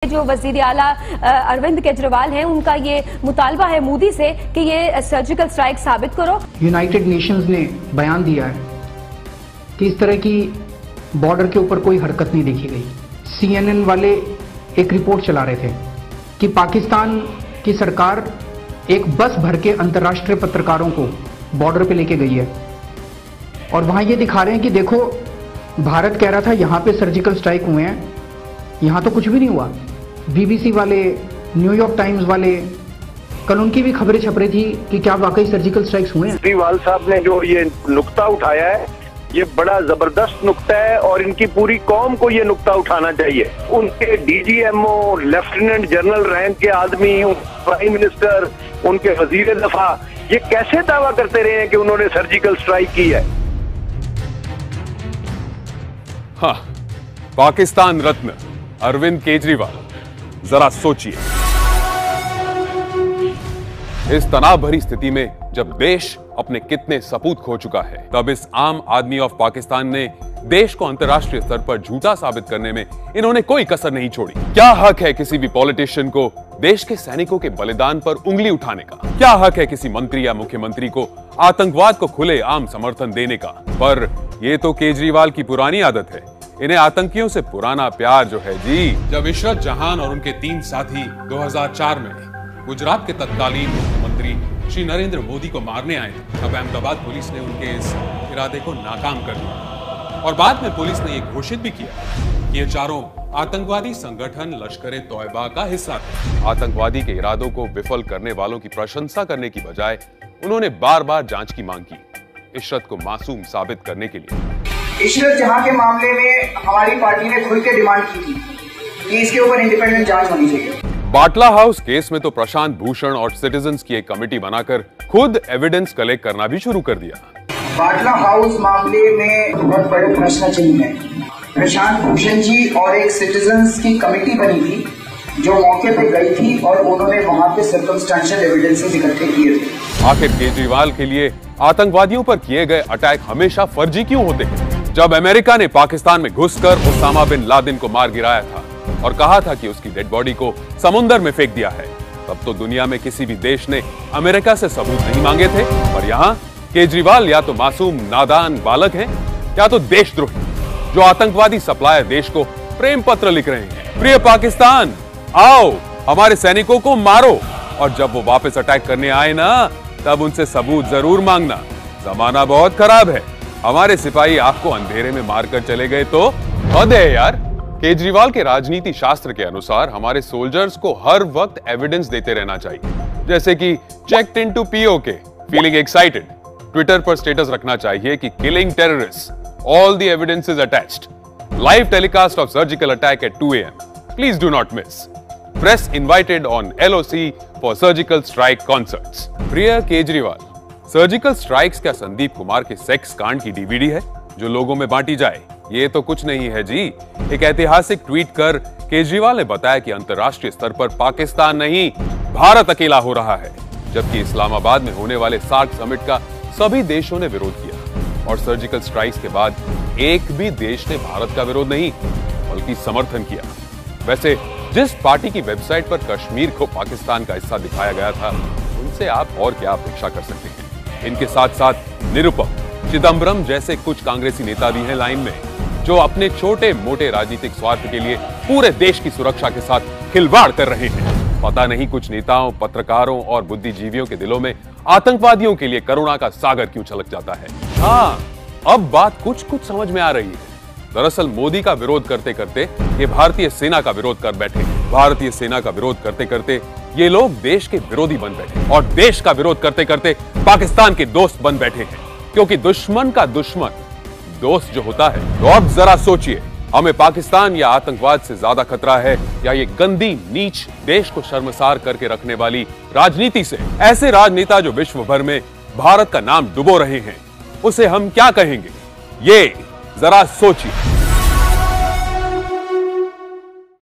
जो वजीर आला अरविंद केजरीवाल हैं, उनका ये मुतालबा है मोदी से कि ये सर्जिकल स्ट्राइक साबित करो। यूनाइटेड नेशंस ने बयान दिया है कि इस तरह की बॉर्डर के ऊपर कोई हरकत नहीं देखी गई। CNN वाले एक रिपोर्ट चला रहे थे कि पाकिस्तान की सरकार एक बस भर के अंतर्राष्ट्रीय पत्रकारों को बॉर्डर पे लेके गई है और वहां ये दिखा रहे हैं कि देखो, भारत कह रहा था यहां पे सर्जिकल स्ट्राइक हुए हैं, यहां तो कुछ भी नहीं हुआ। BBC वाले, न्यूयॉर्क टाइम्स वाले, कल उनकी भी खबरें छप रही थी कि क्या वाकई सर्जिकल स्ट्राइक्स हुए हैं। केजरीवाल साहब ने जो ये नुक्ता उठाया है, ये बड़ा जबरदस्त नुक्ता है और इनकी पूरी कौम को ये नुक्ता उठाना चाहिए। उनके DGMO, लेफ्टिनेंट जनरल रैंक के आदमी, प्राइम मिनिस्टर, उनके वजीर दफा, ये कैसे दावा करते रहे हैं कि उन्होंने सर्जिकल स्ट्राइक की है। हाँ, पाकिस्तान रत्न अरविंद केजरीवाल, जरा सोचिए, इस तनाव भरी स्थिति में जब देश अपने कितने सपूत खो चुका है, तब इस आम आदमी ऑफ पाकिस्तान ने देश को अंतर्राष्ट्रीय स्तर पर झूठा साबित करने में इन्होंने कोई कसर नहीं छोड़ी। क्या हक है किसी भी पॉलिटिशियन को देश के सैनिकों के बलिदान पर उंगली उठाने का? क्या हक है किसी मंत्री या मुख्यमंत्री को आतंकवाद को खुले आम समर्थन देने का? पर यह तो केजरीवाल की पुरानी आदत है। इन्हें आतंकियों से पुराना प्यार जो है जी। जब इशरत जहान और उनके 3 साथी 2004 में गुजरात के तत्कालीन मुख्यमंत्री श्री नरेंद्र मोदी को मारने आए, तब अहमदाबाद पुलिस ने उनके इस इरादे को नाकाम कर दिया और बाद में पुलिस ने यह घोषित भी किया कि ये चारों आतंकवादी संगठन लश्कर-ए-तौयबा का हिस्सा थे। आतंकवादी के इरादों को विफल करने वालों की प्रशंसा करने की बजाय उन्होंने बार बार जांच की मांग की, इशरत को मासूम साबित करने के लिए। इशरत जहां के मामले में हमारी पार्टी ने खुल के डिमांड की थी कि इसके ऊपर इंडिपेंडेंट जांच होनी चाहिए। बाटला हाउस केस में तो प्रशांत भूषण और सिटीजन्स की एक कमेटी बनाकर खुद एविडेंस कलेक्ट करना भी शुरू कर दिया। बाटला हाउस मामले में बहुत बड़े प्रश्न चिन्ह है। प्रशांत भूषण जी और एक सिटीजन्स की कमेटी बनी थी जो मौके पे गई थी और उन्होंने वहां पे सर्कमस्टेंशियल एविडेंसेस इकट्ठे किए थे। आखिर केजरीवाल के लिए आतंकवादियों पर किए गए अटैक हमेशा फर्जी क्यों होते हैं? जब अमेरिका ने पाकिस्तान में घुसकर ओसामा बिन लादेन को मार गिराया था और कहा था कि उसकी डेड बॉडी को समुद्र में फेंक दिया है, तब तो दुनिया में किसी भी देश ने अमेरिका से सबूत नहीं मांगे थे। पर यहाँ केजरीवाल या तो मासूम नादान बालक हैं या तो देशद्रोही जो आतंकवादी सप्लायर देश को प्रेम पत्र लिख रहे हैं। प्रिय पाकिस्तान, आओ हमारे सैनिकों को मारो, और जब वो वापस अटैक करने आए ना, तब उनसे सबूत जरूर मांगना। जमाना बहुत खराब है, हमारे सिपाही आपको अंधेरे में मारकर चले गए तो हद है यार। केजरीवाल के राजनीति शास्त्र के अनुसार हमारे सोल्जर्स को हर वक्त एविडेंस देते रहना चाहिए, जैसे कि checked into POK, feeling excited. Twitter पर स्टेटस रखना चाहिए कि killing terrorist, all the evidence is attached. Live telecast of surgical attack eight 2 AM, please do not miss. Press invited on LOC for surgical strike concerts. प्रिय Kejriwal, surgical strikes क्या संदीप कुमार के sex कांड की DVD है जो लोगों में बांटी जाए? ये तो कुछ नहीं है जी। एक ऐतिहासिक ट्वीट कर केजरीवाल ने बताया कि अंतर्राष्ट्रीय स्तर पर पाकिस्तान नहीं, भारत अकेला हो रहा है, जबकि इस्लामाबाद में होने वाले SAARC समिट का सभी देशों ने विरोध किया और सर्जिकल स्ट्राइक्स के बाद एक भी देश ने भारत का विरोध नहीं बल्कि समर्थन किया। वैसे जिस पार्टी की वेबसाइट पर कश्मीर को पाकिस्तान का हिस्सा दिखाया गया था, उनसे आप और क्या अपेक्षा कर सकते हैं? इनके साथ साथ निरुपम, चिदम्बरम जैसे कुछ कांग्रेसी नेता भी हैं लाइन में, जो अपने छोटे मोटे राजनीतिक स्वार्थ के लिए पूरे देश की सुरक्षा के साथ खिलवाड़ कर रहे हैं। पता नहीं कुछ नेताओं, पत्रकारों और बुद्धिजीवियों के दिलों में आतंकवादियों के लिए करुणा का सागर क्यों छलक जाता है। हाँ, अब बात कुछ समझ में आ रही है। दरअसल मोदी का विरोध करते करते ये भारतीय सेना का विरोध कर बैठे। भारतीय सेना का विरोध करते करते ये लोग देश के विरोधी बन बैठे और देश का विरोध करते करते पाकिस्तान के दोस्त बन बैठे हैं, क्योंकि दुश्मन का दुश्मन दोस्त जो होता है। तो अब जरा सोचिए, हमें पाकिस्तान या आतंकवाद से ज्यादा खतरा है या ये गंदी नीच देश को शर्मसार करके रखने वाली राजनीति से? ऐसे राजनेता जो विश्व भर में भारत का नाम डुबो रहे हैं, उसे हम क्या कहेंगे? ये जरा सोचिए।